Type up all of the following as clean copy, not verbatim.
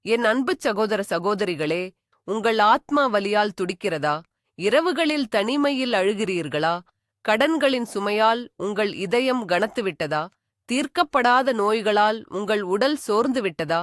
என் அன்பு சகோதர சகோதரிகளே, உங்கள் ஆத்மா வலியால் துடிக்கிறதா? இரவுகளில் தனிமையில் அழுகிறீர்களா? கடன்களின் சுமையால் உங்கள் இதயம் கனத்துவிட்டதா? தீர்க்கப்படாத நோய்களால் உங்கள் உடல் சோர்ந்து விட்டதா?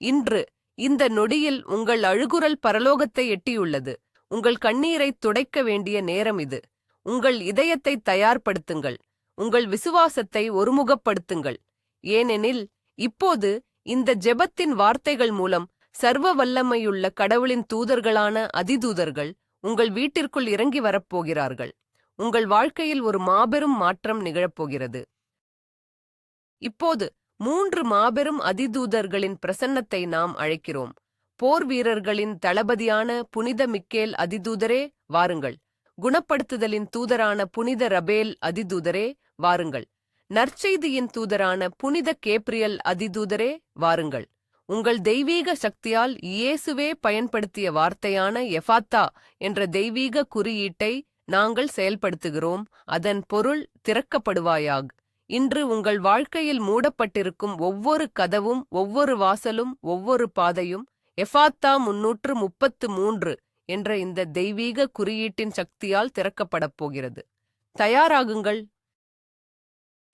இன்று இந்த நொடியில் உங்கள் அழுகுரல் பரலோகத்தை எட்டியுள்ளது. உங்கள் கண்ணீரை துடைக்க வேண்டிய நேரம் இது. உங்கள் இதயத்தை தயார்படுத்துங்கள். உங்கள் விசுவாசத்தை ஒருமுகப்படுத்துங்கள். ஏனெனில் இப்போது இந்த ஜெபத்தின் வார்த்தைகள் மூலம் சர்வ வல்லமையுள்ள கடவுளின் தூதர்களான அதிதூதர்கள் உங்கள் வீட்டிற்குள் இறங்கி வரப்போகிறார்கள். உங்கள் வாழ்க்கையில் ஒரு மாபெரும் மாற்றம் நிகழப்போகிறது. இப்போது 3 மாபெரும் அதிதூதர்களின் பிரசன்னத்தை நாம் அழைக்கிறோம். போர் வீரர்களின் தளபதியான புனித மிக்கேல் அதிதூதரே வாருங்கள். குணப்படுத்துதலின் தூதரான புனித ரபேல் அதிதூதரே வாருங்கள். நற்செய்தியின் தூதரான புனித கேப்ரியல் அதிதூதரே வாருங்கள். உங்கள் தெய்வீக சக்தியால் இயேசுவே பயன்படுத்திய வார்த்தையான எஃபாத்தா என்ற தெய்வீக குறியீட்டை நாங்கள் செயல்படுத்துகிறோம். அதன் பொருள் திறக்கப்படுவாயாக. இன்று உங்கள் வாழ்க்கையில் மூடப்பட்டிருக்கும் ஒவ்வொரு கதவும், ஒவ்வொரு வாசலும், ஒவ்வொரு பாதையும் எஃபாத்தா 333 என்ற இந்த தெய்வீக குறியீட்டின் சக்தியால் திறக்கப்படப் போகிறது. தயாராகுங்கள்.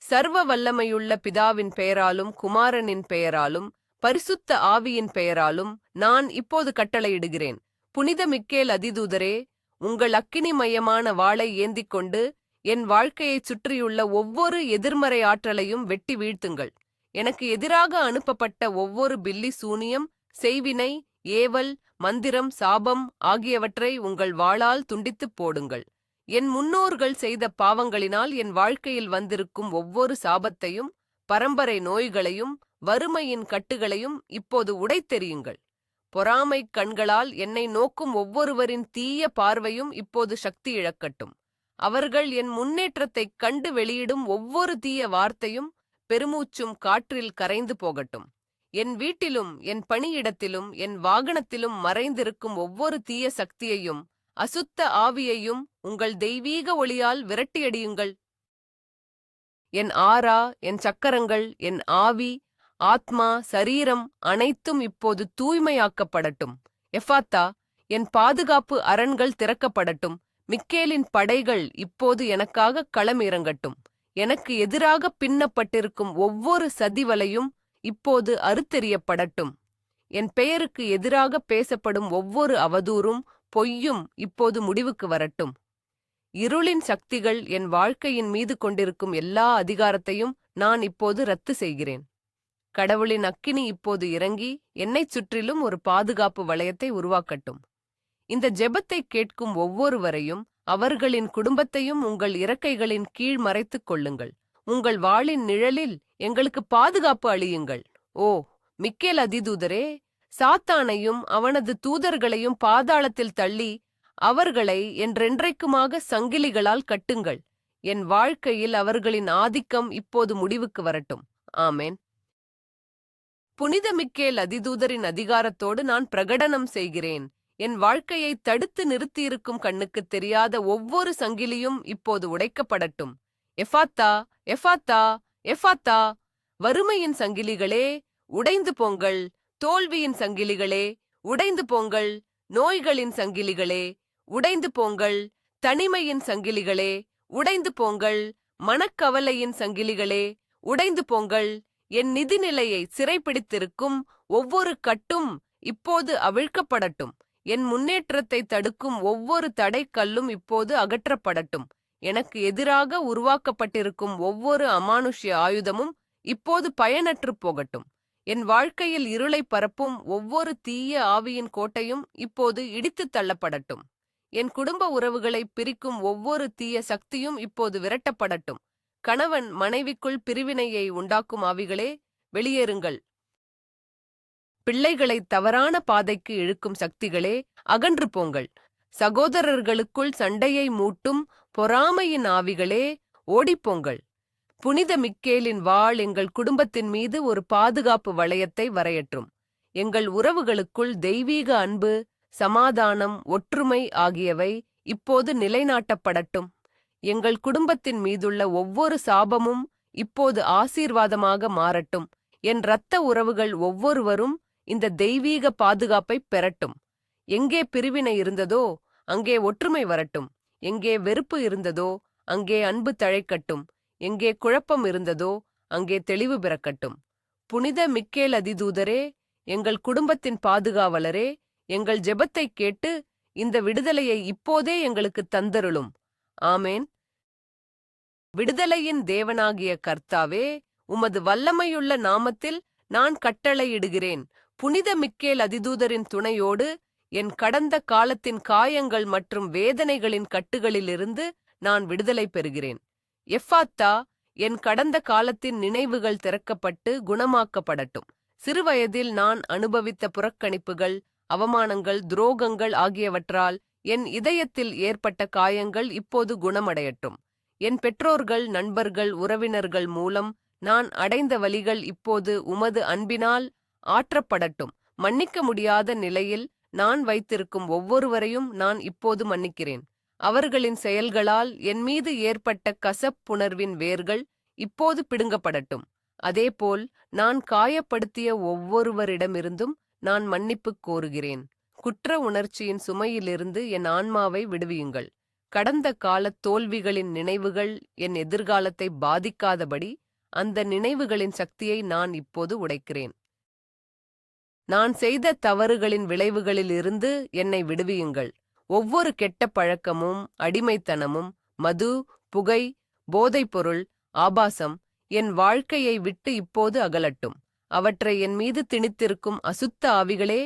சர்வ வல்லமையுள்ள பிதாவின் பெயராலும், குமாரனின் பெயராலும், பரிசுத்த ஆவியின் பெயராலும் நான் இப்போது கட்டளையிடுகிறேன். புனித மிக்கேல் அதிதூதரே, உங்கள் அக்கினிமயமான வாளை ஏந்திக் கொண்டு என் வாழ்க்கையைச் சுற்றியுள்ள ஒவ்வொரு எதிர்மறை ஆற்றலையும் வெட்டி வீழ்த்துங்கள். எனக்கு எதிராக அனுப்பப்பட்ட ஒவ்வொரு பில்லி சூனியம், செய்வினை, ஏவல், மந்திரம், சாபம் ஆகியவற்றை உங்கள் வாளால் துண்டித்துப் போடுங்கள். என் முன்னோர்கள் செய்த பாவங்களினால் என் வாழ்க்கையில் வந்திருக்கும் ஒவ்வொரு சாபத்தையும், பரம்பரை நோய்களையும், வறுமையின் கட்டுகளையும் இப்போது உடைத்தெறியுங்கள். பொறாமை கண்களால் என்னை நோக்கும் ஒவ்வொருவரின் தீய பார்வையும் இப்போது சக்தி இழக்கட்டும். அவர்கள் என் முன்னேற்றத்தைக் கண்டு வெளியிடும் ஒவ்வொரு தீய வார்த்தையும், பெருமூச்சும் காற்றில் கரைந்து போகட்டும். என் வீட்டிலும், என் பணியிடத்திலும், என் வாகனத்திலும் மறைந்திருக்கும் ஒவ்வொரு தீய சக்தியையும், அசுத்த ஆவியையும் உங்கள் தெய்வீக ஒளியால் விரட்டியடியுங்கள். என் ஆறா, என் சக்கரங்கள், என் ஆவி, ஆத்மா, சரீரம் அனைத்தும் இப்போது தூய்மையாக்கப்படட்டும். எஃபாத்தா, என் பாதுகாப்பு அரண்கள் திறக்கப்படட்டும். மிக்கேலின் படைகள் இப்போது எனக்காக களமிறங்கட்டும். எனக்கு எதிராக பின்னப்பட்டிருக்கும் ஒவ்வொரு சதிவலையும் இப்போது அறுத்தெறியப்படட்டும். என் பெயருக்கு எதிராக பேசப்படும் ஒவ்வொரு அவதூறும், பொய்யும் இப்போது முடிவுக்கு வரட்டும். இருளின் சக்திகள் என் வாழ்க்கையின் மீது கொண்டிருக்கும் எல்லா அதிகாரத்தையும் நான் இப்போது ரத்து செய்கிறேன். கடவுளின் அக்கினி இப்போது இறங்கி என்னைச் சுற்றிலும் ஒரு பாதுகாப்பு வளையத்தை உருவாக்கட்டும். இந்த ஜெபத்தை கேட்கும் ஒவ்வொருவரையும், அவர்களின் குடும்பத்தையும் உங்கள் இறக்கைகளின் கீழ் மறைத்துக் கொள்ளுங்கள். உங்கள் வாளின் நிழலில் எங்களுக்கு பாதுகாப்பு அளியுங்கள். ஓ மிக்கேல் அதிதூதரே, சாத்தானையும் அவனது தூதர்களையும் பாதாளத்தில் தள்ளி அவர்களை என்றென்றைக்குமாக சங்கிலிகளால் கட்டுங்கள். என் வாழ்க்கையில் அவர்களின் ஆதிக்கம் இப்போது முடிவுக்கு வரட்டும். ஆமேன். புனித மிக்கேல் அதிதூதரின் அதிகாரத்தோடு நான் பிரகடனம் செய்கிறேன். என் வாழ்க்கையை தடுத்து நிறுத்தியிருக்கும் கண்ணுக்குத் தெரியாத ஒவ்வொரு சங்கிலியும் இப்போது உடைக்கப்படட்டும். எஃபாத்தா, எஃபாத்தா, எஃபாத்தா. வறுமையின் சங்கிலிகளே உடைந்து போங்கள். தோல்வியின் சங்கிலிகளே உடைந்து போங்கள். நோய்களின் சங்கிலிகளே உடைந்து போங்கள். தனிமையின் சங்கிலிகளே உடைந்து போங்கள். மனக்கவலையின் சங்கிலிகளே உடைந்து போங்கள். என் நிதிநிலையை சிறைப்பிடித்திருக்கும் ஒவ்வொரு கட்டும் இப்போது அவிழ்க்கப்படட்டும். என் முன்னேற்றத்தை தடுக்கும் ஒவ்வொரு தடைக்கல்லும் இப்போது அகற்றப்படட்டும். எனக்கு எதிராக உருவாக்கப்பட்டிருக்கும் ஒவ்வொரு அமானுஷ்ய ஆயுதமும் இப்போது பயனற்று போகட்டும். என் வாழ்க்கையில் இருளை பரப்பும் ஒவ்வொரு தீய ஆவியின் கோட்டையும் இப்போது இடித்துத் தள்ளப்படட்டும். என் குடும்ப உறவுகளை பிரிக்கும் ஒவ்வொரு தீய சக்தியும் இப்போது விரட்டப்படட்டும். கணவன் மனைவிக்குள் பிரிவினையை உண்டாக்கும் ஆவிகளே வெளியேறுங்கள். பிள்ளைகளை தவறான பாதைக்கு இழுக்கும் சக்திகளே அகன்று போங்கள். சகோதரர்களுக்குள் சண்டையை மூட்டும் பொறாமையின் ஆவிகளே ஓடிப்போங்கள். புனித மிக்கேலின் வாள் எங்கள் குடும்பத்தின் மீது ஒரு பாதுகாப்பு வளையத்தை வரையற்றும். எங்கள் உறவுகளுக்குள் தெய்வீக அன்பு, சமாதானம், ஒற்றுமை ஆகியவை இப்போது நிலைநாட்டப்படட்டும். எங்கள் குடும்பத்தின் மீதுள்ள ஒவ்வொரு சாபமும் இப்போது ஆசீர்வாதமாக மாறட்டும். என் இரத்த உறவுகள் ஒவ்வொருவரும் இந்த தெய்வீக பாதுகாப்பை பெறட்டும். எங்கே பிரிவினை இருந்ததோ அங்கே ஒற்றுமை வரட்டும். எங்கே வெறுப்பு இருந்ததோ அங்கே அன்பு தழைக்கட்டும். எங்கே குழப்பம் இருந்ததோ அங்கே தெளிவு பிறக்கட்டும். புனித மிக்கேல் அதிதூதரே, எங்கள் குடும்பத்தின் பாதுகாவலரே, எங்கள் ஜெபத்தை கேட்டு இந்த விடுதலையை இப்போதே எங்களுக்கு தந்தருளும். ஆமேன். விடுதலையின் தேவனாகிய கர்த்தாவே, உமது வல்லமையுள்ள நாமத்தில் நான் கட்டளையிடுகிறேன். புனித மிக்கேல் அதிதூதரின் துணையோடு என் கடந்த காலத்தின் காயங்கள் மற்றும் வேதனைகளின் கட்டுகளிலிருந்து நான் விடுதலை பெறுகிறேன். எஃபாத்தா, என் கடந்த காலத்தின் நினைவுகள் திறக்கப்பட்டு குணமாக்கப்படட்டும். சிறுவயதில் நான் அனுபவித்த புறக்கணிப்புகள், அவமானங்கள், துரோகங்கள் ஆகியவற்றால் என் இதயத்தில் ஏற்பட்ட காயங்கள் இப்போது குணமடையட்டும். என் பெற்றோர்கள், நண்பர்கள், உறவினர்கள் மூலம் நான் அடைந்த வலிகள் இப்போது உமது அன்பினால் ஆற்றப்படட்டும். மன்னிக்க முடியாத நிலையில் நான் வைத்திருக்கும் ஒவ்வொருவரையும் நான் இப்போது மன்னிக்கிறேன். அவர்களின் செயல்களால் என் மீது ஏற்பட்ட கசப்புணர்வின் வேர்கள் இப்போது பிடுங்கப்படட்டும். அதேபோல் நான் காயப்படுத்திய ஒவ்வொருவரிடமிருந்தும் நான் மன்னிப்பு கோருகிறேன். குற்ற உணர்ச்சியின் சுமையிலிருந்து என் ஆன்மாவை விடுவியுங்கள். கடந்த காலத் தோல்விகளின் நினைவுகள் என் எதிர்காலத்தை பாதிக்காதபடி அந்த நினைவுகளின் சக்தியை நான் இப்போது உடைக்கிறேன். நான் செய்த தவறுகளின் விளைவுகளிலிருந்து என்னை விடுவியுங்கள். ஒவ்வொரு கெட்ட பழக்கமும், அடிமைத்தனமும், மது, புகை, போதைப்பொருள், ஆபாசம் என் வாழ்க்கையை விட்டு இப்போது அகலட்டும். அவற்றை என் மீது திணித்திருக்கும் அசுத்த ஆவிகளே,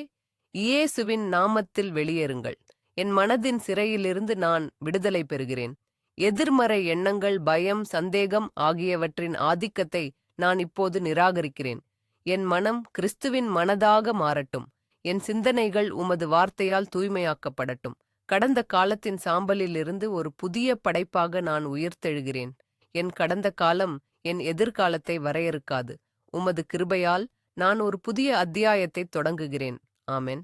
இயேசுவின் நாமத்தில் வெளியேறுங்கள். என் மனதின் சிறையிலிருந்து நான் விடுதலை பெறுகிறேன். எதிர்மறை எண்ணங்கள், பயம், சந்தேகம் ஆகியவற்றின் ஆதிக்கத்தை நான் இப்போது நிராகரிக்கிறேன். என் மனம் கிறிஸ்துவின் மனதாக மாறட்டும். என் சிந்தனைகள் உமது வார்த்தையால் தூய்மையாக்கப்படட்டும். கடந்த காலத்தின் சாம்பலிலிருந்து ஒரு புதிய படைப்பாக நான் உயிர்த்தெழுகிறேன். என் கடந்த காலம் என் எதிர்காலத்தை வரையறுக்காது. உமது கிருபையால் நான் ஒரு புதிய அத்தியாயத்தை தொடங்குகிறேன். ஆமென்.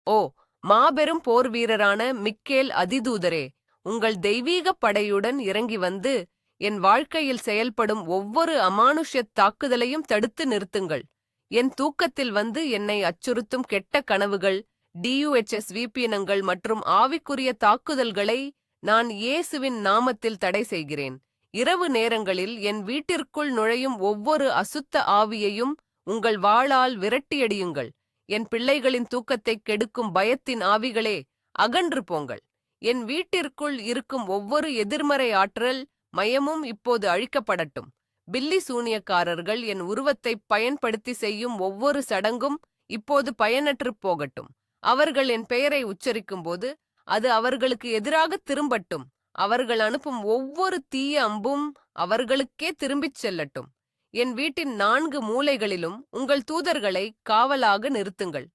ஓ, மாபெரும் போர் வீரரான மிக்கேல் அதிதூதரே, உங்கள் தெய்வீக படையுடன் இறங்கி வந்து என் வாழ்க்கையில் செயல்படும் ஒவ்வொரு அமானுஷ்யத் தாக்குதலையும் தடுத்து நிறுத்துங்கள். என் தூக்கத்தில் வந்து என்னை அச்சுறுத்தும் கெட்ட கனவுகள், DUHS வீப்பினங்கள் மற்றும் ஆவிக்குரிய தாக்குதல்களை நான் இயேசுவின் நாமத்தில் தடை செய்கிறேன். இரவு நேரங்களில் என் வீட்டிற்குள் நுழையும் ஒவ்வொரு அசுத்த ஆவியையும் உங்கள் வாளால் விரட்டியடியுங்கள். என் பிள்ளைகளின் தூக்கத்தைக் கெடுக்கும் பயத்தின் ஆவிகளே, அகன்று போங்கள். என் வீட்டிற்குள் இருக்கும் ஒவ்வொரு எதிர்மறை ஆற்றல் மையமும் இப்போது அழிக்கப்படட்டும். பில்லி சூனியக்காரர்கள் என் உருவத்தை பயன்படுத்தி செய்யும் ஒவ்வொரு சடங்கும் இப்போது பயனற்று போகட்டும். அவர்கள் என் பெயரை உச்சரிக்கும்போது அது அவர்களுக்கு எதிராக திரும்பட்டும். அவர்கள் அனுப்பும் ஒவ்வொரு தீய அம்பும் அவர்களுக்கே திரும்பிச் செல்லட்டும். என் வீட்டின் 4 மூலைகளிலும் உங்கள் தூதர்களை காவலாக நிறுத்துங்கள்.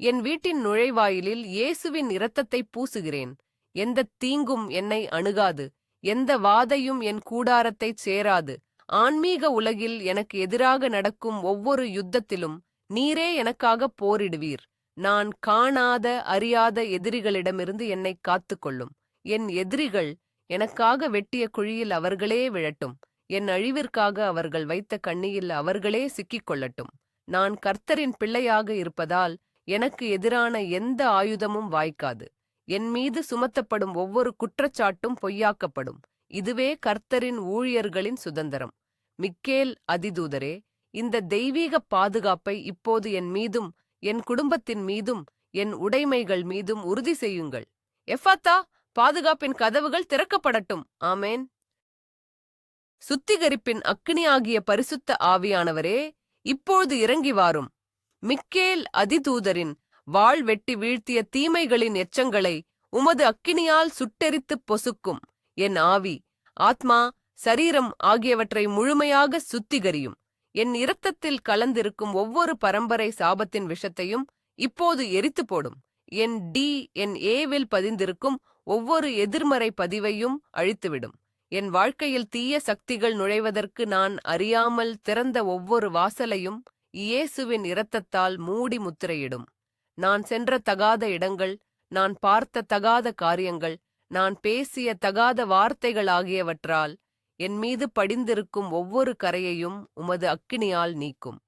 என் வீட்டின் நுழைவாயிலில் இயேசுவின் இரத்தத்தை பூசுகிறேன். எந்த தீங்கும் என்னை அணுகாது. எந்த வாதையும் என் கூடாரத்தைச் சேராது. ஆன்மீக உலகில் எனக்கு எதிராக நடக்கும் ஒவ்வொரு யுத்தத்திலும் நீரே எனக்காக போரிடுவீர். நான் காணாத, அறியாத எதிரிகளிடமிருந்து என்னை காத்துக்கொள்ளும். என் எதிரிகள் எனக்காக வெட்டிய குழியில் அவர்களே விழட்டும். என் அழிவிற்காக அவர்கள் வைத்த கண்ணியில் அவர்களே சிக்கிக்கொள்ளட்டும். நான் கர்த்தரின் பிள்ளையாக இருப்பதால் எனக்கு எதிரான எந்த ஆயுதமும் வாய்க்காது. என் மீது சுமத்தப்படும் ஒவ்வொரு குற்றச்சாட்டும் பொய்யாக்கப்படும். இதுவே கர்த்தரின் ஊழியர்களின் சுதந்திரம். மிக்கேல் அதிதூதரே, இந்த தெய்வீக பாதுகாப்பை இப்போது என் மீதும், என் குடும்பத்தின் மீதும், என் உடைமைகள் மீதும் உறுதி செய்யுங்கள். எஃபாத்தா, பாதுகாப்பின் கதவுகள் திறக்கப்படட்டும். ஆமேன். சுத்திகரிப்பின் அக்கினியாகிய பரிசுத்த ஆவியானவரே, இப்போது இறங்கி வாரும். மிக்கேல் அதிதூதரின் வாள் வெட்டி வீழ்த்திய தீமைகளின் எச்சங்களை உமது அக்கினியால் சுட்டெரித்துப் பொசுக்கும். என் ஆவி, ஆத்மா, சரீரம் ஆகியவற்றை முழுமையாக சுத்திகரியும். என் இரத்தத்தில் கலந்திருக்கும் ஒவ்வொரு பரம்பரை சாபத்தின் விஷத்தையும் இப்போது எரித்து போடும். என் DNA-வில் பதிந்திருக்கும் ஒவ்வொரு எதிர்மறை பதிவையும் அழித்துவிடும். என் வாழ்க்கையில் தீய சக்திகள் நுழைவதற்கு நான் அறியாமல் திறந்த ஒவ்வொரு வாசலையும் இயேசுவின் இரத்தத்தால் மூடி முத்திரையிடும். நான் சென்ற தகாத இடங்கள், நான் பார்த்த தகாத காரியங்கள், நான் பேசிய தகாத வார்த்தைகள் ஆகியவற்றால் என் மீது படிந்திருக்கும் ஒவ்வொரு கரையையும் உமது அக்கினியால் நீக்கும்.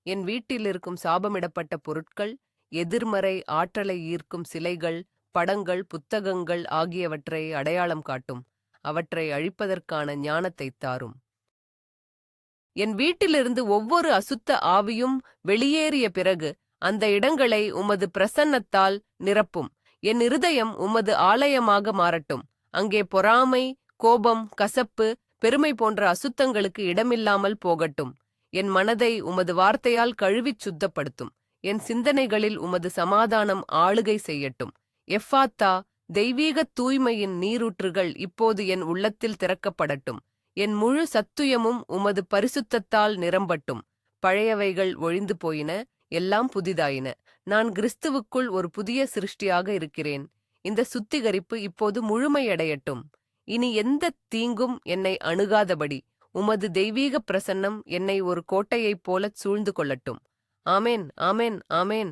என் வீட்டில் இருக்கும் சாபமிடப்பட்ட பொருட்கள், எதிர்மறை ஆற்றலை ஈர்க்கும் சிலைகள், படங்கள், புத்தகங்கள் ஆகியவற்றை அடையாளம் காட்டும். அவற்றை அழிப்பதற்கான ஞானத்தைத் தாரும். என் வீட்டிலிருந்து ஒவ்வொரு அசுத்த ஆவியும் வெளியேறிய பிறகு அந்த இடங்களை உமது பிரசன்னத்தால் நிரப்பும். என் இருதயம் உமது ஆலயமாக மாறட்டும். அங்கே பொறாமை, கோபம், கசப்பு, பெருமை போன்ற அசுத்தங்களுக்கு இடமில்லாமல் போகட்டும். என் மனதை உமது வார்த்தையால் கழுவிச் சுத்தப்படுத்தும். என் சிந்தனைகளில் உமது சமாதானம் ஆளுகை செய்யட்டும். எஃபாத்தா, தெய்வீகத் தூய்மையின் நீரூற்றுகள் இப்போது என் உள்ளத்தில் திறக்கப்படட்டும். என் முழு சத்துயமும் உமது பரிசுத்தத்தால் நிரம்பட்டும். பழையவைகள் ஒழிந்து போயின, எல்லாம் புதிதாயின. நான் கிறிஸ்துவுக்குள் ஒரு புதிய சிருஷ்டியாக இருக்கிறேன். இந்த சுத்திகரிப்பு இப்போது முழுமையடையட்டும். இனி எந்த தீங்கும் என்னை அணுகாதபடி உமது தெய்வீக பிரசன்னம் என்னை ஒரு கோட்டையைப் போலச் சூழ்ந்து கொள்ளட்டும். ஆமேன், ஆமேன், ஆமேன்.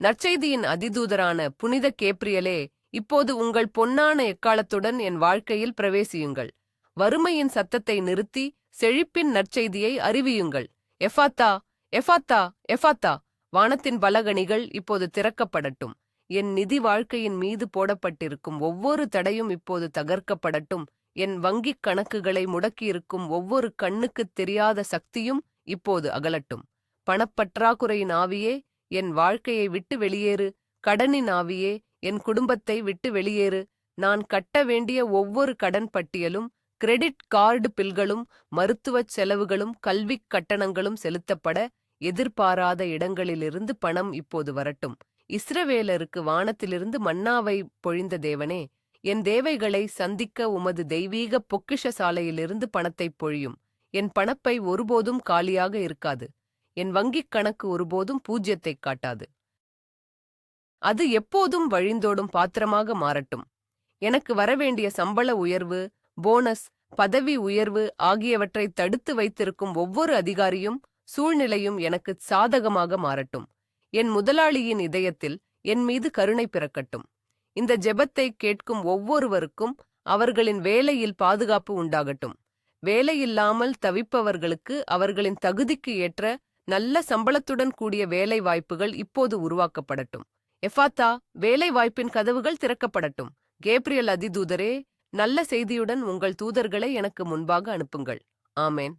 நற்செய்தியின் அதிதூதரான புனித கேப்ரியலே, இப்போது உங்கள் பொன்னான எக்காலத்துடன் என் வாழ்க்கையில் பிரவேசியுங்கள். வறுமையின் சத்தத்தை நிறுத்தி செழிப்பின் நற்செய்தியை அறிவியுங்கள். எஃபாத்தா, எஃபாத்தா, எஃபாத்தா. வானத்தின் பலகணிகள் இப்போது திறக்கப்படட்டும். என் நிதி வாழ்க்கையின் மீது போடப்பட்டிருக்கும் ஒவ்வொரு தடையும் இப்போது தகர்க்கப்படட்டும். என் வங்கிக் கணக்குகளை முடக்கியிருக்கும் ஒவ்வொரு கண்ணுக்குத் தெரியாத சக்தியும் இப்போது அகலட்டும். பணப்பற்றாக்குறையின் ஆவியே, என் வாழ்க்கையை விட்டு வெளியேறு. கடனின் ஆவியே, என் குடும்பத்தை விட்டு வெளியேறு. நான் கட்ட வேண்டிய ஒவ்வொரு கடன் பட்டியலும், கிரெடிட் கார்டு பில்களும், மருத்துவச் செலவுகளும், கல்விக் கட்டணங்களும் செலுத்தப்பட எதிர்பாராத இடங்களிலிருந்து பணம் இப்போது வரட்டும். இஸ்ரவேலருக்கு வானத்திலிருந்து மன்னாவை பொழிந்த தேவனே, என் தேவைகளை சந்திக்க உமது தெய்வீக பொக்கிஷ சாலையிலிருந்து பணத்தைப் பொழியும். என் பணப்பை ஒருபோதும் காலியாக இருக்காது. என் வங்கிக் கணக்கு ஒருபோதும் பூஜ்யத்தைக் காட்டாது. அது எப்போதும் வழிந்தோடும் பாத்திரமாக மாறட்டும். எனக்கு வரவேண்டிய சம்பள உயர்வு, போனஸ், பதவி உயர்வு ஆகியவற்றை தடுத்து வைத்திருக்கும் ஒவ்வொரு அதிகாரியும் சூழ்நிலையும் எனக்கு சாதகமாக மாறட்டும். என் முதலாளியின் இதயத்தில் என் மீது கருணை பிறக்கட்டும். இந்த ஜெபத்தை கேட்கும் ஒவ்வொருவருக்கும் அவர்களின் வேலையில் பாதுகாப்பு உண்டாகட்டும். வேலையில்லாமல் தவிப்பவர்களுக்கு அவர்களின் தகுதிக்கு ஏற்ற நல்ல சம்பளத்துடன் கூடிய வேலை வாய்ப்புகள் இப்போது உருவாக்கப்படட்டும். எஃபாத்தா, வேலை வாய்ப்பின் கதவுகள் திறக்கப்படட்டும். கேப்ரியல் அதிதூதரே, நல்ல செய்தியுடன் உங்கள் தூதர்களை எனக்கு முன்பாக அனுப்புங்கள். ஆமேன்.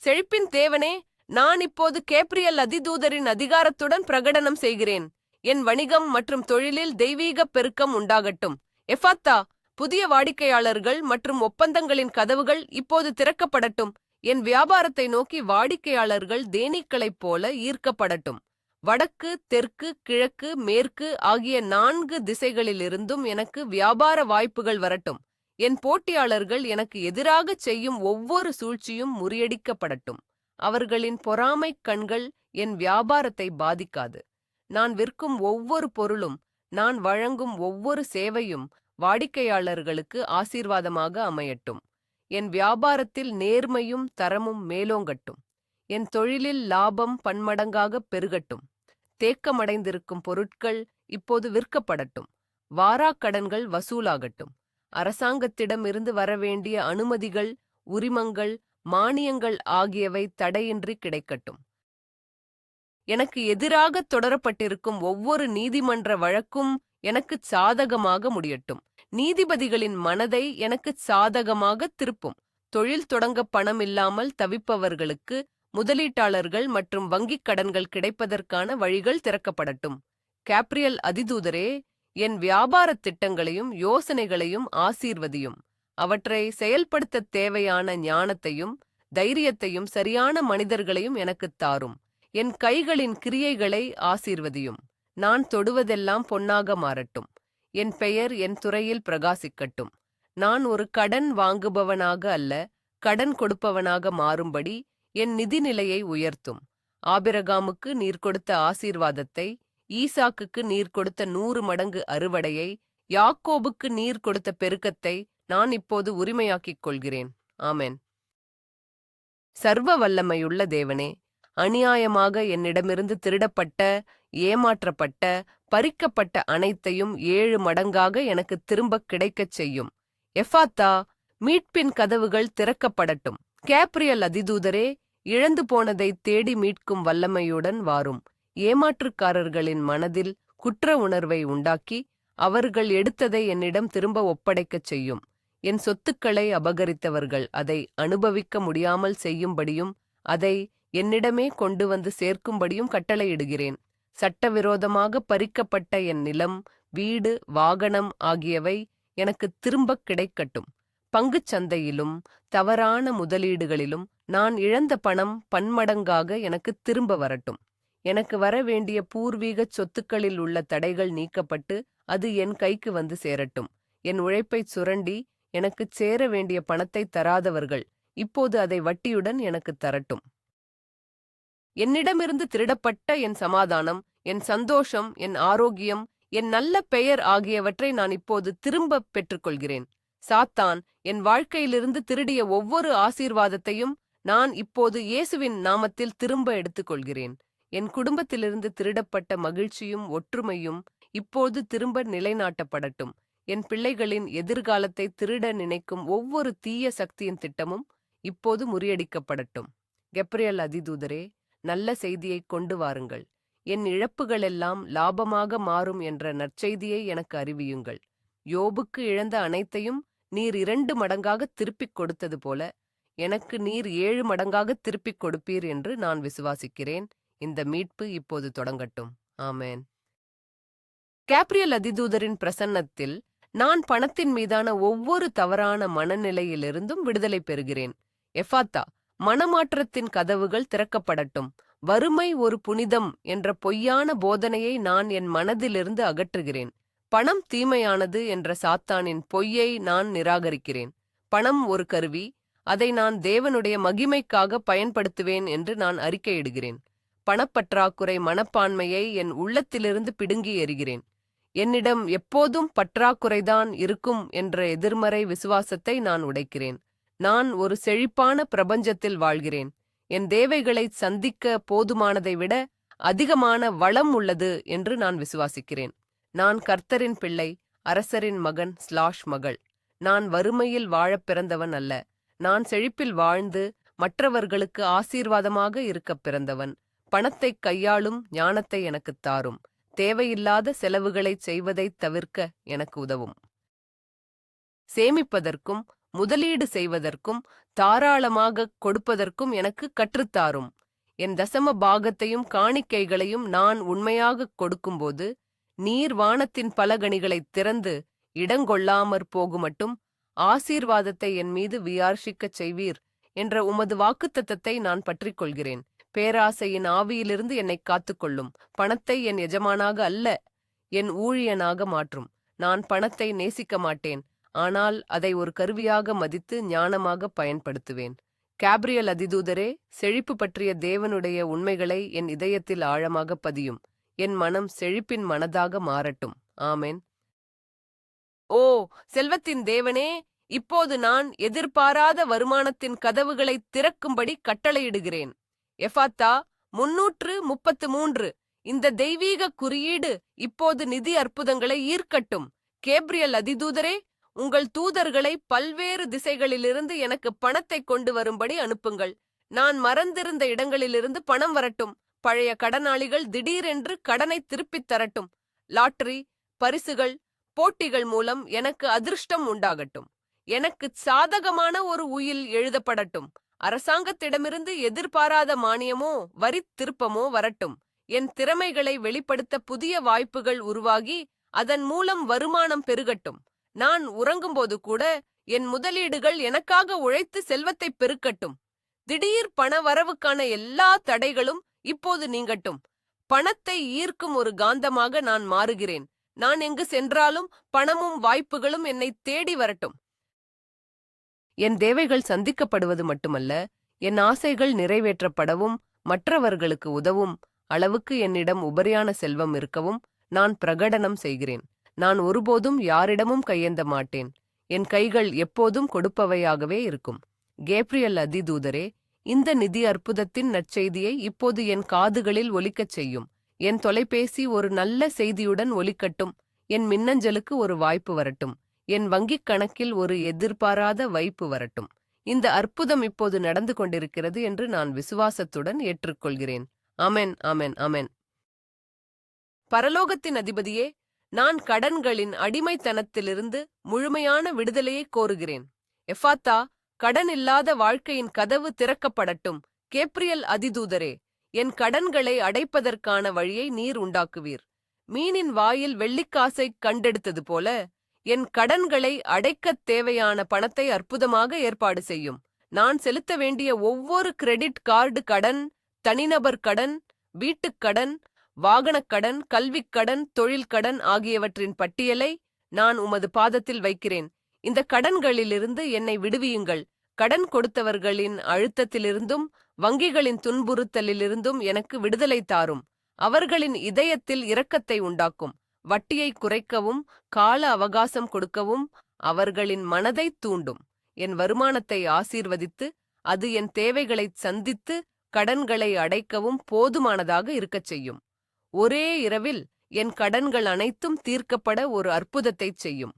செழிப்பின் தேவனே, நான் இப்போது கேப்ரியல் அதிதூதரின் அதிகாரத்துடன் பிரகடனம் செய்கிறேன். என் வணிகம் மற்றும் தொழிலில் தெய்வீக பெருக்கம் உண்டாகட்டும். எஃபாத்தா, புதிய வாடிக்கையாளர்கள் மற்றும் ஒப்பந்தங்களின் கதவுகள் இப்போது திறக்கப்படட்டும். என் வியாபாரத்தை நோக்கி வாடிக்கையாளர்கள் தேனீக்களைப் போல ஈர்க்கப்படட்டும். வடக்கு, தெற்கு, கிழக்கு, மேற்கு ஆகிய 4 திசைகளிலிருந்தும் எனக்கு வியாபார வாய்ப்புகள் வரட்டும். என் போட்டியாளர்கள் எனக்கு எதிராகச் செய்யும் ஒவ்வொரு சூழ்ச்சியும் முறியடிக்கப்படட்டும். அவர்களின் பொறாமைக் கண்கள் என் வியாபாரத்தை பாதிக்காது. நான் விற்கும் ஒவ்வொரு பொருளும், நான் வழங்கும் ஒவ்வொரு சேவையும் வாடிக்கையாளர்களுக்கு ஆசீர்வாதமாக அமையட்டும். என் வியாபாரத்தில் நேர்மையும் தரமும் மேலோங்கட்டும். என் தொழிலில் லாபம் பன்மடங்காகப் பெருகட்டும். தேக்கமடைந்திருக்கும் பொருட்கள் இப்போது விற்கப்படட்டும். வாராக்கடன்கள் வசூலாகட்டும். அரசாங்கத்திடமிருந்து வரவேண்டிய அனுமதிகள், உரிமங்கள், மானியங்கள் ஆகியவை தடையின்றி கிடைக்கட்டும். எனக்கு எதிராக தொடரப்பட்டிருக்கும் ஒவ்வொரு நீதிமன்ற வழக்கும் எனக்குச் சாதகமாக முடியட்டும். நீதிபதிகளின் மனதை எனக்குச் சாதகமாக திருப்பும். தொழில் தொடங்க பணம் இல்லாமல் தவிப்பவர்களுக்கு முதலீட்டாளர்கள் மற்றும் வங்கிக் கடன்கள் கிடைப்பதற்கான வழிகள் திறக்கப்படட்டும். கேப்ரியல் அதிதூதரே, என் வியாபாரத் திட்டங்களையும் யோசனைகளையும் ஆசீர்வதியும். அவற்றை செயல்படுத்தத் தேவையான ஞானத்தையும் தைரியத்தையும் சரியான மனிதர்களையும் எனக்குத் தாரும். என் கைகளின் கிரியைகளை ஆசீர்வதியும். நான் தொடுவதெல்லாம் பொன்னாக மாறட்டும். என் பெயர் என் துறையில் பிரகாசிக்கட்டும். நான் ஒரு கடன் வாங்குபவனாக அல்ல, கடன் கொடுப்பவனாக மாறும்படி என் நிதிநிலையை உயர்த்தும். ஆபிரகாமுக்கு நீர் கொடுத்த ஆசீர்வாதத்தை, ஈசாக்குக்கு நீர் கொடுத்த 100 மடங்கு அறுவடையை, யாக்கோபுக்கு நீர் கொடுத்த பெருக்கத்தை நான் இப்போது உரிமையாக்கிக் கொள்கிறேன். ஆமென். சர்வ வல்லமையுள்ள தேவனே, அநியாயமாக என்னிடமிருந்து திருடப்பட்ட, ஏமாற்றப்பட்ட, பறிக்கப்பட்ட அனைத்தையும் 7 மடங்காக எனக்கு திரும்பக் கிடைக்கச் செய்யும். எஃபாத்தா, மீட்பின் கதவுகள் திறக்கப்படட்டும். கேப்ரியல் அதிதூதரே, இழந்து போனதை தேடி மீட்கும் வல்லமையுடன் வாரும். ஏமாற்றுக்காரர்களின் மனதில் குற்ற உணர்வை உண்டாக்கி அவர்கள் எடுத்ததை என்னிடம் திரும்ப ஒப்படைக்கச் செய்யும். என் சொத்துக்களை அபகரித்தவர்கள் அதை அனுபவிக்க முடியாமல் செய்யும்படியும் அதை என்னிடமே கொண்டு வந்து சேர்க்கும்படியும் கட்டளையிடுகிறேன். சட்டவிரோதமாக பறிக்கப்பட்ட என் நிலம், வீடு, வாகனம் ஆகியவை எனக்கு திரும்பக் கிடைக்கட்டும். பங்குச் சந்தையிலும் தவறான முதலீடுகளிலும் நான் இழந்த பணம் பன்மடங்காக எனக்கு திரும்ப வரட்டும். எனக்கு வர வேண்டிய பூர்வீகச் சொத்துக்களில் உள்ள தடைகள் நீக்கப்பட்டு அது என் கைக்கு வந்து சேரட்டும். என் உழைப்பைச் சுரண்டி எனக்குச் சேர வேண்டிய பணத்தை தராதவர்கள் இப்போது அதை வட்டியுடன் எனக்குத் தரட்டும். என்னிடமிருந்து திருடப்பட்ட என் சமாதானம், என் சந்தோஷம், என் ஆரோக்கியம், என் நல்ல பெயர் ஆகியவற்றை நான் இப்போது திரும்பப் பெற்றுக்கொள்கிறேன். சாத்தான் என் வாழ்க்கையிலிருந்து திருடிய ஒவ்வொரு ஆசீர்வாதத்தையும் நான் இப்போது இயேசுவின் நாமத்தில் திரும்ப எடுத்துக்கொள்கிறேன். என் குடும்பத்திலிருந்து திருடப்பட்ட மகிழ்ச்சியும் ஒற்றுமையும் இப்போது திரும்ப நிலைநாட்டப்படட்டும். என் பிள்ளைகளின் எதிர்காலத்தை திருட நினைக்கும் ஒவ்வொரு தீய சக்தியின் திட்டமும் இப்போது முறியடிக்கப்படட்டும். கெப்ரியல் அதிதூதரே, நல்ல செய்தியை கொண்டு வாருங்கள். என் இழப்புகளெல்லாம் லாபமாக மாறும் என்ற நற்செய்தியை எனக்கு அறிவியுங்கள். யோபுக்கு இழந்த அனைத்தையும் நீர் 2 மடங்காக திருப்பிக் கொடுத்தது போல எனக்கு நீர் 7 மடங்காக திருப்பிக் கொடுப்பீர் என்று நான் விசுவாசிக்கிறேன். இந்த மீட்பு இப்போது தொடங்கட்டும். ஆமேன். கேப்ரியல் அதிதூதரின் பிரசன்னத்தில் நான் பணத்தின் மீதான ஒவ்வொரு தவறான மனநிலையிலிருந்தும் விடுதலை பெறுகிறேன். எஃபாத்தா, மனமாற்றத்தின் கதவுகள் திறக்கப்படட்டும். வறுமை ஒரு புனிதம் என்ற பொய்யான போதனையை நான் என் மனதிலிருந்து அகற்றுகிறேன். பணம் தீமையானது என்ற சாத்தானின் பொய்யை நான் நிராகரிக்கிறேன். பணம் ஒரு கருவி, அதை நான் தேவனுடைய மகிமைக்காக பயன்படுத்துவேன் என்று நான் அறிக்கையிடுகிறேன். பணப்பற்றாக்குறை மனப்பான்மையை என் உள்ளத்திலிருந்து பிடுங்கி எறிகிறேன். என்னிடம் எப்போதும் பற்றாக்குறைதான் இருக்கும் என்ற எதிர்மறை விசுவாசத்தை நான் உடைக்கிறேன். நான் ஒரு செழிப்பான பிரபஞ்சத்தில் வாழ்கிறேன். என் தேவைகளை சந்திக்க போதுமானதை விட அதிகமான வளம் உள்ளது என்று நான் விசுவாசிக்கிறேன். நான் கர்த்தரின் பிள்ளை, அரசரின் மகன் மகள். நான் வறுமையில் வாழப் பிறந்தவன் அல்ல. நான் செழிப்பில் வாழ்ந்து மற்றவர்களுக்கு ஆசீர்வாதமாக இருக்கப் பிறந்தவன். பணத்தைக் கையாளும் ஞானத்தை எனக்குத் தாரும். தேவையில்லாத செலவுகளைச் செய்வதைத் தவிர்க்க எனக்கு உதவும். சேமிப்பதற்கும் முதலீடு செய்வதற்கும் தாராளமாகக் கொடுப்பதற்கும் எனக்கு கற்றுத்தாரும். என் தசம பாகத்தையும் காணிக்கைகளையும் நான் உண்மையாகக் கொடுக்கும்போது நீர் வானத்தின் பலகணிகளைத் திறந்து இடங்கொள்ளாமற் போகுமட்டும் ஆசீர்வாதத்தை என் மீது வியார்ஷிக்கச் செய்வீர் என்ற உமது வாக்குத்தத்தத்தை நான் பற்றிக் கொள்கிறேன். பேராசையின் ஆவியிலிருந்து என்னைக் காத்துக்கொள்ளும். பணத்தை என் எஜமானாக அல்ல, என் ஊழியனாக மாற்றும். நான் பணத்தை நேசிக்க மாட்டேன், ஆனால் அதை ஒரு கருவியாக மதித்து ஞானமாக பயன்படுத்துவேன். கேப்ரியல் அதிதூதரே, செழிப்பு பற்றிய தேவனுடைய உண்மைகளை என் இதயத்தில் ஆழமாக பதியும். என் மனம் செழிப்பின் மனதாக மாறட்டும். ஆமேன். ஓ செல்வத்தின் தேவனே, இப்போது நான் எதிர்பாராத வருமானத்தின் கதவுகளை திறக்கும்படி கட்டளையிடுகிறேன். எஃபாத்தா 333 இந்த தெய்வீக குறியீடு இப்போது நிதி அற்புதங்களை ஈர்க்கட்டும். கேப்ரியல் அதிதூதரே, உங்கள் தூதர்களை பல்வேறு திசைகளிலிருந்து எனக்கு பணத்தை கொண்டு வரும்படி அனுப்புங்கள். நான் மறந்திருந்த இடங்களிலிருந்து பணம் வரட்டும். பழைய கடனாளிகள் திடீரென்று கடனை திருப்பித் தரட்டும். லாட்டரி, பரிசுகள், போட்டிகள் மூலம் எனக்கு அதிர்ஷ்டம் உண்டாகட்டும். எனக்கு சாதகமான ஒரு உயில் எழுதப்படட்டும். அரசாங்கத்திடமிருந்து எதிர்பாராத மானியமோ வரித் திருப்பமோ வரட்டும். என் திறமைகளை வெளிப்படுத்த புதிய வாய்ப்புகள் உருவாகி அதன் மூலம் வருமானம் பெருகட்டும். நான் உறங்கும்போது கூட என் முதலீடுகள் எனக்காக உழைத்து செல்வத்தை பெருக்கட்டும். திடீர் பண வரவுக்கான எல்லா தடைகளும் இப்போது நீங்கட்டும். பணத்தை ஈர்க்கும் ஒரு காந்தமாக நான் மாறுகிறேன். நான் எங்கு சென்றாலும் பணமும் வாய்ப்புகளும் என்னை தேடி வரட்டும். என் தேவைகள் சந்திக்கப்படுவது மட்டுமல்ல, என் ஆசைகள் நிறைவேற்றப்படவும் மற்றவர்களுக்கு உதவும் அளவுக்கு என்னிடம் உபரியான செல்வம் இருக்கவும் நான் பிரகடனம் செய்கிறேன். நான் ஒருபோதும் யாரிடமும் கையேந்த மாட்டேன். என் கைகள் எப்போதும் கொடுப்பவையாகவே இருக்கும். கேப்ரியல் அதிதூதரே, இந்த நிதி அற்புதத்தின் நற்செய்தியை இப்போது என் காதுகளில் ஒலிக்கச் செய்யும். என் தொலைபேசி ஒரு நல்ல செய்தியுடன் ஒலிக்கட்டும். என் மின்னஞ்சலுக்கு ஒரு வாய்ப்பு வரட்டும். என் வங்கிக் கணக்கில் ஒரு எதிர்பாராத வைப்பு வரட்டும். இந்த அற்புதம் இப்போது நடந்து கொண்டிருக்கிறது என்று நான் விசுவாசத்துடன் ஏற்றுக்கொள்கிறேன். ஆமென், ஆமென், ஆமென். பரலோகத்தின் அதிபதியே, நான் கடன்களின் அடிமைத்தனத்திலிருந்து முழுமையான விடுதலையை கோருகிறேன். எஃபாத்தா, கடன் இல்லாத வாழ்க்கையின் கதவு திறக்கப்படட்டும். கேப்ரியல் அதிதூதரே, என் கடன்களை அடைப்பதற்கான வழியை நீர் உண்டாக்குவீர். மீனின் வாயில் வெள்ளிக்காசைக் கண்டெடுத்தது போல என் கடன்களை அடைக்கத் தேவையான பணத்தை அற்புதமாக ஏற்பாடு செய்யும். நான் செலுத்த வேண்டிய ஒவ்வொரு கிரெடிட் கார்டு கடன், தனிநபர் கடன், வீட்டுக் கடன், வாகனக் கடன், கல்விக் கடன், தொழில் கடன் ஆகியவற்றின் பட்டியலை நான் உமது பாதத்தில் வைக்கிறேன். இந்த கடன்களிலிருந்து என்னை விடுவியுங்கள். கடன் கொடுத்தவர்களின் அழுத்தத்திலிருந்தும் வங்கிகளின் துன்புறுத்தலிலிருந்தும் எனக்கு விடுதலை தாரும். அவர்களின் இதயத்தில் இரக்கத்தை உண்டாக்கும். வட்டியை குறைக்கவும் கால அவகாசம் கொடுக்கவும் அவர்களின் மனதை தூண்டும். என் வருமானத்தை ஆசீர்வதித்து அது என் தேவைகளைச் சந்தித்து கடன்களை அடைக்கவும் போதுமானதாக இருக்கச் செய்யும். ஒரே இரவில் என் கடன்கள் அனைத்தும் தீர்க்கப்பட ஒரு அற்புதத்தைச் செய்யும்.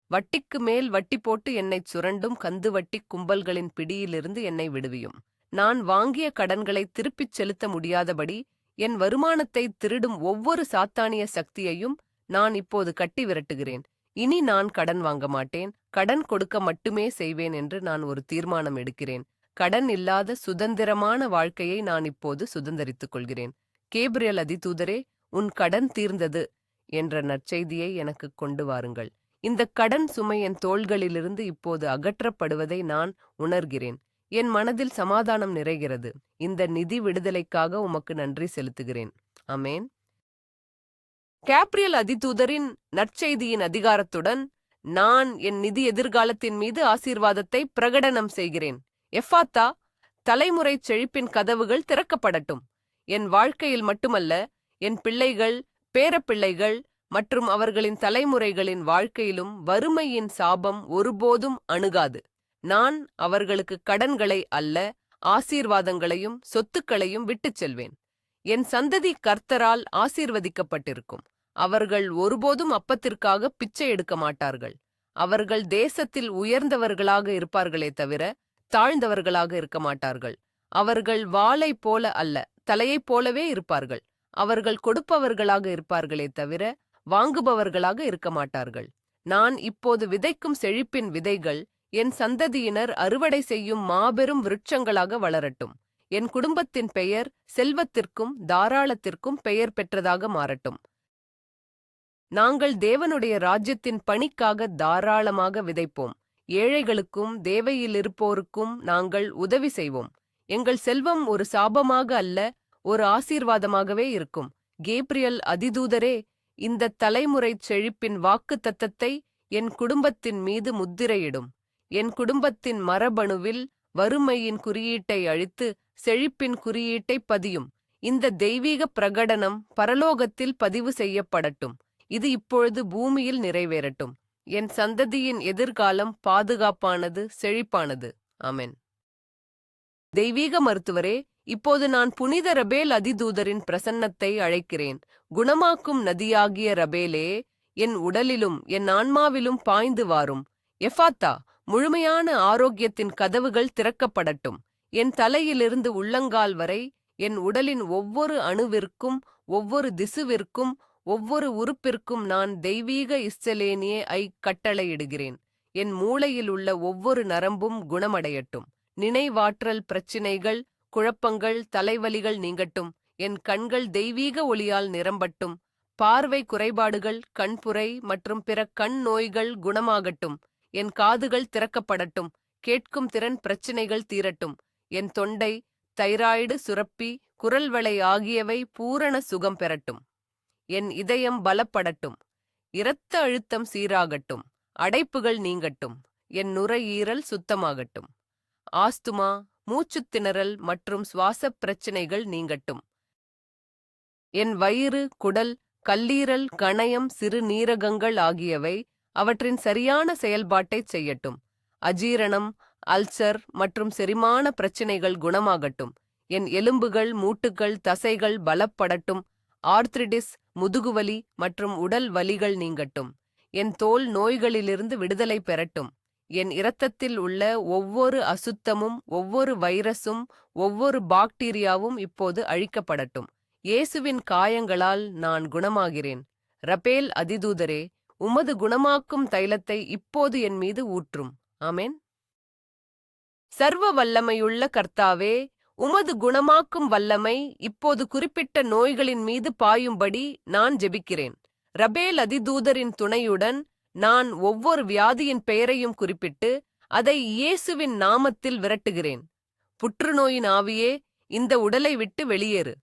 வட்டிக்கு மேல் வட்டி போட்டு என்னைச் சுரண்டும் கந்து வட்டிக் கும்பல்களின் பிடியிலிருந்து என்னை விடுவியும். நான் வாங்கிய கடன்களை திருப்பிச் செலுத்த முடியாதபடி என் வருமானத்தை திருடும் ஒவ்வொரு சாத்தானிய சக்தியையும் நான் இப்போது கட்டி விரட்டுகிறேன். இனி நான் கடன் வாங்க மாட்டேன், கடன் கொடுக்க மட்டுமே செய்வேன் என்று நான் ஒரு தீர்மானம் எடுக்கிறேன். கடன் இல்லாத சுதந்திரமான வாழ்க்கையை நான் இப்போது சுதந்தரித்துக் கொள்கிறேன். கேப்ரியல் அதிதூதரே, உன் கடன் தீர்ந்தது என்ற நற்செய்தியை எனக்கு கொண்டு வாருங்கள். இந்த கடன் சுமை என் தோள்களிலிருந்து இப்போது அகற்றப்படுவதை நான் உணர்கிறேன். என் மனதில் சமாதானம் நிறைகிறது. இந்த நிதி விடுதலைக்காக உமக்கு நன்றி செலுத்துகிறேன். ஆமென். கேப்ரியல் அதிதூதரின் நற்செய்தியின் அதிகாரத்துடன் நான் என் நிதி எதிர்காலத்தின் மீது ஆசீர்வாதத்தை பிரகடனம் செய்கிறேன். எஃபாத்தா, தலைமுறை செழிப்பின் கதவுகள் திறக்கப்படட்டும். என் வாழ்க்கையில் மட்டுமல்ல, என் பிள்ளைகள், பேரப்பிள்ளைகள் மற்றும் அவர்களின் தலைமுறைகளின் வாழ்க்கையிலும் வறுமையின் சாபம் ஒருபோதும் அணுகாது. நான் அவர்களுக்கு கடன்களை அல்ல, ஆசீர்வாதங்களையும் சொத்துக்களையும் விட்டுச் செல்வேன். என் சந்ததி கர்த்தரால் ஆசீர்வதிக்கப்பட்டிருக்கும். அவர்கள் ஒருபோதும் அப்பத்திற்காக பிச்சை எடுக்க மாட்டார்கள். அவர்கள் தேசத்தில் உயர்ந்தவர்களாக இருப்பார்களே தவிர தாழ்ந்தவர்களாக இருக்க மாட்டார்கள். அவர்கள் வாளைப் போல அல்ல, தலையைப் போலவே இருப்பார்கள். அவர்கள் கொடுப்பவர்களாக இருப்பார்களே தவிர வாங்குபவர்களாக இருக்க மாட்டார்கள். நான் இப்போது விதைக்கும் செழிப்பின் விதைகள் என் சந்ததியினர் அறுவடை செய்யும் மாபெரும் விருட்சங்களாக வளரட்டும். என் குடும்பத்தின் பெயர் செல்வத்திற்கும் தாராளத்திற்கும் பெயர் பெற்றதாக மாறட்டும். நாங்கள் தேவனுடைய ராஜ்யத்தின் பணிக்காக தாராளமாக விதைப்போம். ஏழைகளுக்கும் தேவையிலிருப்போருக்கும் நாங்கள் உதவி செய்வோம். எங்கள் செல்வம் ஒரு சாபமாக அல்ல, ஒரு ஆசீர்வாதமாகவே இருக்கும். கேப்ரியல் அதிதூதரே, இந்த தலைமுறை செழிப்பின் வாக்கு தத்தத்தை என் குடும்பத்தின் மீது முத்திரையிடும். என் குடும்பத்தின் மரபணுவில் வறுமையின் குறியீட்டை அழித்து செழிப்பின் குறியீட்டை பதியும். இந்த தெய்வீக பிரகடனம் பரலோகத்தில் பதிவு செய்யப்படட்டும். இது இப்பொழுது பூமியில் நிறைவேறட்டும். என் சந்ததியின் எதிர்காலம் பாதுகாப்பானது, செழிப்பானது. ஆமென். தெய்வீக மருத்துவரே, இப்போது நான் புனித ரபேல் அதிதூதரின் பிரசன்னத்தை அழைக்கிறேன். குணமாக்கும் நதியாகிய ரபேலே, என் உடலிலும் என் ஆன்மாவிலும் பாய்ந்து வாரும். எஃபாத்தா, முழுமையான ஆரோக்கியத்தின் கதவுகள் திறக்கப்படட்டும். என் தலையிலிருந்து உள்ளங்கால் வரை என் உடலின் ஒவ்வொரு அணுவிற்கும் ஒவ்வொரு திசுவிற்கும் ஒவ்வொரு உறுப்பிற்கும் நான் தெய்வீக இஸ்ஸலேனியே ஐ கட்டளையிடுகிறேன். என் மூளையில் உள்ள ஒவ்வொரு நரம்பும் குணமடையட்டும். நினைவாற்றல் பிரச்சினைகள், குழப்பங்கள், தலைவலிகள் நீங்கட்டும். என் கண்கள் தெய்வீக ஒளியால் நிரம்பட்டும். பார்வை குறைபாடுகள், கண்புரை மற்றும் பிற கண் நோய்கள் குணமாகட்டும். என் காதுகள் திறக்கப்படட்டும். கேட்கும் திறன் பிரச்சினைகள் தீரட்டும். என் தொண்டை, தைராய்டு சுரப்பி, குரல்வளை ஆகியவை பூரண சுகம் பெறட்டும். என் இதயம் பலப்படட்டும். இரத்த அழுத்தம் சீராகட்டும். அடைப்புகள் நீங்கட்டும். என் நுரையீரல் சுத்தமாகட்டும். ஆஸ்துமா, மூச்சுத் திணறல் மற்றும் சுவாசப் பிரச்சினைகள் நீங்கட்டும். என் வயிறு, குடல், கல்லீரல், கணையம், சிறுநீரகங்கள் ஆகியவை அவற்றின் சரியான செயல்பாட்டைச் செய்யட்டும். அஜீரணம், அல்சர் மற்றும் செரிமான பிரச்சினைகள் குணமாகட்டும். என் எலும்புகள், மூட்டுகள், தசைகள் பலப்படட்டும். ஆர்த்ரிடிஸ், முதுகுவலி மற்றும் உடல் வலிகள் நீங்கட்டும். என் தோல் நோய்களிலிருந்து விடுதலை பெறட்டும். என் இரத்தத்தில் உள்ள ஒவ்வொரு அசுத்தமும், ஒவ்வொரு வைரசும், ஒவ்வொரு பாக்டீரியாவும் இப்போது அழிக்கப்படட்டும். இயேசுவின் காயங்களால் நான் குணமாகிறேன். ரபேல் அதிதூதரே, உமது குணமாக்கும் தைலத்தை இப்போது என் மீது ஊற்றும். ஆமென். சர்வ வல்லமையுள்ள கர்த்தாவே, உமது குணமாக்கும் வல்லமை இப்போது குறிப்பிட்ட நோய்களின் மீது பாயும்படி நான் ஜெபிக்கிறேன். ரபேல் அதிதூதரின் துணையுடன் நான் ஒவ்வொரு வியாதியின் பெயரையும் குறிப்பிட்டு அதை இயேசுவின் நாமத்தில் விரட்டுகிறேன். புற்றுநோயின் ஆவியே, இந்த உடலை விட்டு வெளியேறு.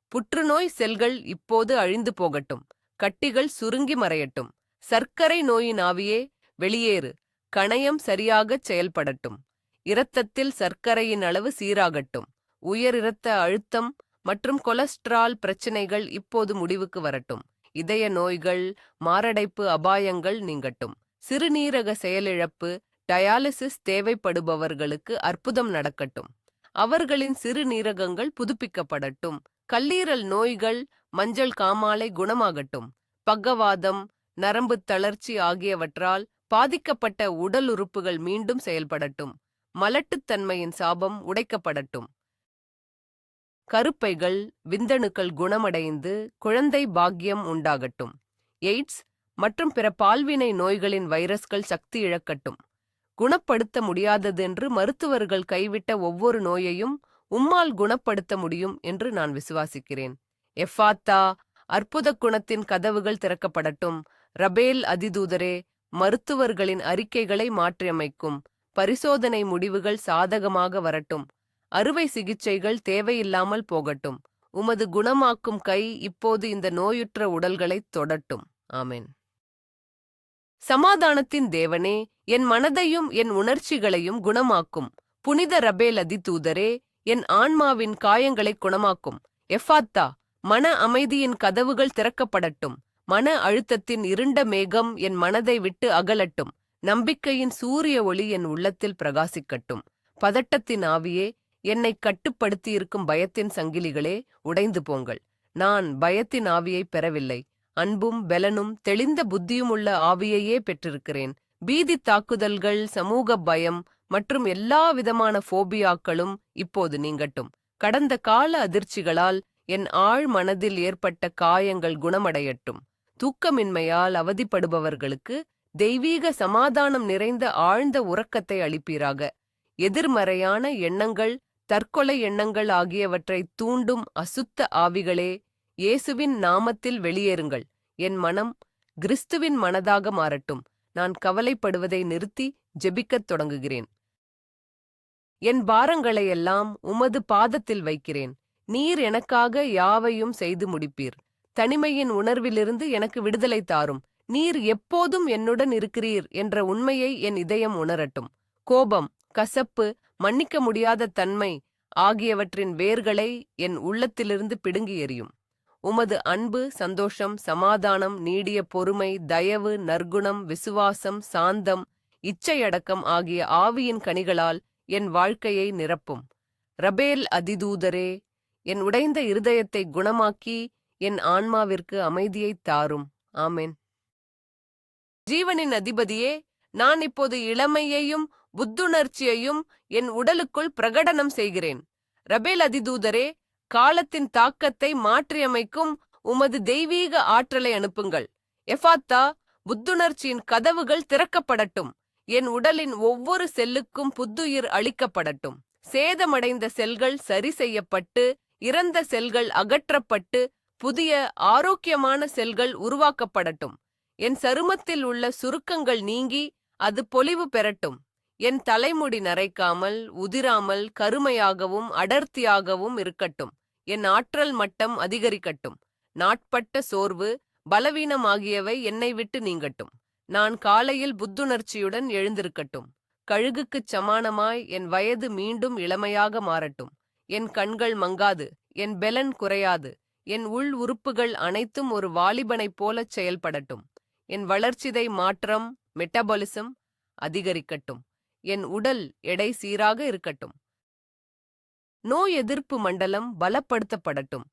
புற்றுநோய் செல்கள் இப்போது அழிந்து போகட்டும். கட்டிகள் சுருங்கி மறையட்டும். சர்க்கரை நோயின் ஆவியே, வெளியேறு. கணையம் சரியாகச் செயல்படட்டும். இரத்தத்தில் சர்க்கரையின் அளவு சீராகட்டும். உயர் இரத்த அழுத்தம் மற்றும் கொலஸ்ட்ரால் பிரச்சினைகள் இப்போது முடிவுக்கு வரட்டும். இதய நோய்கள், மாரடைப்பு அபாயங்கள் நீங்கட்டும். சிறுநீரக செயலிழப்பு, டயாலிசிஸ் தேவைப்படுபவர்களுக்கு அற்புதம் நடக்கட்டும். அவர்களின் சிறுநீரகங்கள் புதுப்பிக்கப்படட்டும். கல்லீரல் நோய்கள், மஞ்சள் காமாலை குணமாகட்டும். பக்கவாதம், நரம்பு தளர்ச்சி ஆகியவற்றால் பாதிக்கப்பட்ட உடல் உறுப்புகள் மீண்டும் செயல்படட்டும். மலட்டுத்தன்மையின் சாபம் உடைக்கப்படட்டும். கருப்பைகள், விந்தணுக்கள் குணமடைந்து குழந்தை பாக்கியம் உண்டாகட்டும். எய்ட்ஸ் மற்றும் பிற பால்வினை நோய்களின் வைரஸ்கள் சக்தி இழக்கட்டும். குணப்படுத்த முடியாததென்று மருத்துவர்கள் கைவிட்ட ஒவ்வொரு நோயையும் உம்மால் குணப்படுத்த முடியும் என்று நான் விசுவாசிக்கிறேன். எஃபாத்தா, அற்புத குணத்தின் கதவுகள் திறக்கப்படட்டும். ரபேல் அதிதூதரே, மருத்துவர்களின் அறிக்கைகளை மாற்றியமைக்கும். பரிசோதனை முடிவுகள் சாதகமாக வரட்டும். அறுவை சிகிச்சைகள் தேவையில்லாமல் போகட்டும். உமது குணமாக்கும் கை இப்போது இந்த நோயுற்ற உடல்களைத் தொடட்டும். ஆமென். சமாதானத்தின் தேவனே, என் மனதையும் என் உணர்ச்சிகளையும் குணமாக்கும். புனித ரபேல் அதிதூதரே, என் ஆன்மாவின் காயங்களை குணமாக்கும். எஃபாத்தா, மன அமைதியின் கதவுகள் திறக்கப்படட்டும். மன அழுத்தத்தின் இருண்ட மேகம் என் மனதை விட்டு அகலட்டும். நம்பிக்கையின் சூரிய ஒளி என் உள்ளத்தில் பிரகாசிக்கட்டும். பதட்டத்தின் ஆவியே, என்னை கட்டுப்படுத்தியிருக்கும் பயத்தின் சங்கிலிகளே, உடைந்து போங்கள். நான் பயத்தின் ஆவியை பெறவில்லை. அன்பும் பெலனும் தெளிந்த புத்தியுமுள்ள ஆவியையே பெற்றிருக்கிறேன். பீதி தாக்குதல்கள், சமூக பயம் மற்றும் எல்லா விதமான ஃபோபியாக்களும் இப்போது நீங்கட்டும். கடந்த கால அதிர்ச்சிகளால் என் ஆழ் மனதில் ஏற்பட்ட காயங்கள் குணமடையட்டும். தூக்கமின்மையால் அவதிப்படுபவர்களுக்கு தெய்வீக சமாதானம் நிறைந்த ஆழ்ந்த உறக்கத்தை அளிப்பீராக. எதிர்மறையான எண்ணங்கள், தற்கொலை எண்ணங்கள் ஆகியவற்றை தூண்டும் அசுத்த ஆவிகளே, இயேசுவின் நாமத்தில் வெளியேறுங்கள். என் மனம் கிறிஸ்துவின் மனதாக மாறட்டும். நான் கவலைப்படுவதை நிறுத்தி ஜெபிக்கத் தொடங்குகிறேன். என் பாரங்களையெல்லாம் உமது பாதத்தில் வைக்கிறேன். நீர் எனக்காக யாவையும் செய்து முடிப்பீர். தனிமையின் உணர்விலிருந்து எனக்கு விடுதலை தாரும். நீர் எப்போதும் என்னுடன் இருக்கிறீர் என்ற உண்மையை என் இதயம் உணரட்டும். கோபம், கசப்பு, மன்னிக்க முடியாத தன்மை ஆகியவற்றின் வேர்களை என் உள்ளத்திலிருந்து பிடுங்கி எறியும். உமது அன்பு, சந்தோஷம், சமாதானம், நீடிய பொறுமை, தயவு, நற்குணம், விசுவாசம், சாந்தம், இச்சையடக்கம் ஆகிய ஆவியின் கனிகளால் என் வாழ்க்கையை நிரப்பும். ரபேல் அதிதூதரே, என் உடைந்த இருதயத்தை குணமாக்கி என் ஆன்மாவிற்கு அமைதியைத் தாரும். ஆமென். ஜீவனின் அதிபதியே, நான் இப்போது இளமையையும் புத்துணர்ச்சியையும் என் உடலுக்குள் பிரகடனம் செய்கிறேன். ரபேல் அதிதூதரே, காலத்தின் தாக்கத்தை மாற்றியமைக்கும் உமது தெய்வீக ஆற்றலை அனுப்புங்கள். எஃபாத்தா, புத்துணர்ச்சியின் கதவுகள் திறக்கப்படட்டும். என் உடலின் ஒவ்வொரு செல்லுக்கும் புத்துயிர் அளிக்கப்படட்டும். சேதமடைந்த செல்கள் சரி செய்யப்பட்டு, இறந்த செல்கள் அகற்றப்பட்டு, புதிய ஆரோக்கியமான செல்கள் உருவாக்கப்படட்டும். என் சருமத்தில் உள்ள சுருக்கங்கள் நீங்கி அது பொலிவு பெறட்டும். என் தலைமுடி நரைக்காமல், உதிராமல், கருமையாகவும் அடர்த்தியாகவும் இருக்கட்டும். என் ஆற்றல் மட்டம் அதிகரிக்கட்டும். நாட்பட்ட சோர்வு, பலவீனம் ஆகியவை என்னை விட்டு நீங்கட்டும். நான் காலையில் புத்துணர்ச்சியுடன் எழுந்திருக்கட்டும். கழுகுக்குச் சமானமாய் என் வயது மீண்டும் இளமையாக மாறட்டும். என் கண்கள் மங்காது, என் பெலன் குறையாது. என் உள் உறுப்புகள் அனைத்தும் ஒரு வாலிபனைப் போலச் செயல்படட்டும். என் வளர்ச்சிதை மாற்றம், மெட்டபாலிசம் அதிகரிக்கட்டும். என் உடல் எடை சீராக இருக்கட்டும். நோய் எதிர்ப்பு மண்டலம் பலப்படுத்தப்படட்டும்.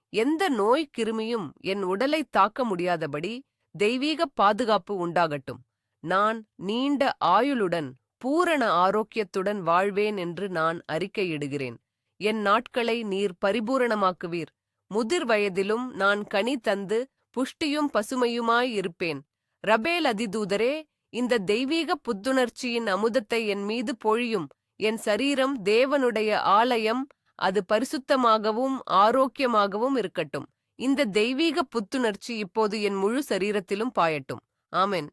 எந்த நோய் கிருமியும் என் உடலை தாக்க முடியாதபடி தெய்வீக பாதுகாப்பு உண்டாகட்டும். நான் நீண்ட ஆயுளுடன் பூரண ஆரோக்கியத்துடன் வாழ்வேன் என்று நான் அறிக்கையிடுகிறேன். என் நாட்களை நீர் பரிபூரணமாக்குவீர். முதிர் வயதிலும் நான் கனி தந்து புஷ்டியும் பசுமையுமாய் இருப்பேன். ரபேல் அதிதூதரே, இந்த தெய்வீக புத்துணர்ச்சியின் அமுதத்தை என் மீது பொழியும். என் சரீரம் தேவனுடைய ஆலயம், அது பரிசுத்தமாகவும் ஆரோக்கியமாகவும் இருக்கட்டும். இந்த தெய்வீக புத்துணர்ச்சி இப்போது என் முழு சரீரத்திலும் பாயட்டும். ஆமென்.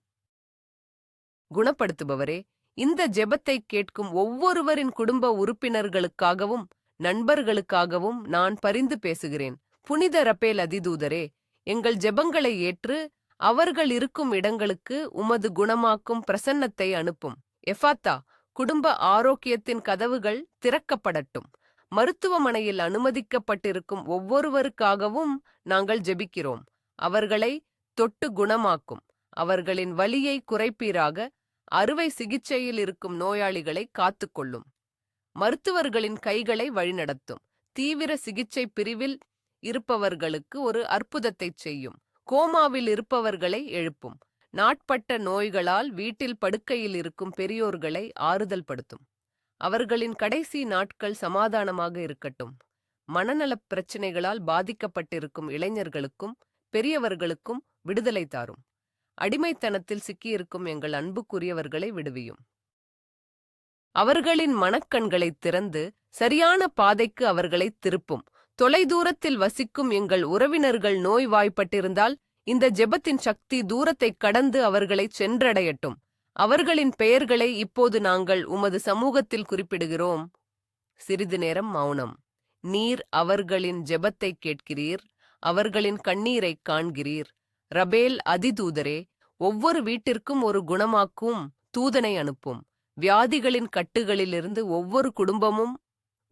குணப்படுத்துபவரே, இந்த ஜெபத்தை கேட்கும் ஒவ்வொருவரின் குடும்ப உறுப்பினர்களுக்காகவும் நண்பர்களுக்காகவும் நான் பரிந்து பேசுகிறேன். புனித ரபேல் அதிதூதரே, எங்கள் ஜெபங்களை ஏற்று அவர்கள் இருக்கும் இடங்களுக்கு உமது குணமாக்கும் பிரசன்னத்தை அனுப்பும். எஃபாத்தா, குடும்ப ஆரோக்கியத்தின் கதவுகள் திறக்கப்படட்டும். மருத்துவமனையில் அனுமதிக்கப்பட்டிருக்கும் ஒவ்வொருவருக்காகவும் நாங்கள் ஜெபிக்கிறோம். அவர்களை தொட்டு குணமாக்கும். அவர்களின் வலியை குறைப்பீராக. அறுவை சிகிச்சையில் இருக்கும் நோயாளிகளை காத்துக்கொள்ளும். மருத்துவர்களின் கைகளை வழிநடத்தும். தீவிர சிகிச்சை பிரிவில் இருப்பவர்களுக்கு ஒரு அற்புதத்தைச் செய்யும். கோமாவில் இருப்பவர்களை எழுப்பும். நாட்பட்ட நோய்களால் வீட்டில் படுக்கையில் இருக்கும் பெரியோர்களை ஆறுதல் படுத்தும். அவர்களின் கடைசி நாட்கள் சமாதானமாக இருக்கட்டும். மனநலப் பிரச்சினைகளால் பாதிக்கப்பட்டிருக்கும் இளைஞர்களுக்கும் பெரியவர்களுக்கும் விடுதலை தாரும். அடிமைத்தனத்தில் சிக்கியிருக்கும் எங்கள் அன்புக்குரியவர்களை விடுவியும். அவர்களின் மனக்கண்களைத் திறந்து சரியான பாதைக்கு அவர்களை திருப்பும். தொலைதூரத்தில் வசிக்கும் எங்கள் உறவினர்கள் நோய்வாய்ப்பட்டிருந்தால் இந்த ஜெபத்தின் சக்தி தூரத்தைக் கடந்து அவர்களை சென்றடையட்டும். அவர்களின் பெயர்களை இப்போது நாங்கள் உமது சமூகத்தில் குறிப்பிடுகிறோம். சிறிது நேரம் மௌனம். நீர் அவர்களின் ஜெபத்தை கேட்கிறீர். அவர்களின் கண்ணீரைக் காண்கிறீர். ரபேல் அதிதூதரே, ஒவ்வொரு வீட்டிற்கும் ஒரு குணமாக்கும் தூதனை அனுப்பும். வியாதிகளின் கட்டுகளிலிருந்து ஒவ்வொரு குடும்பமும்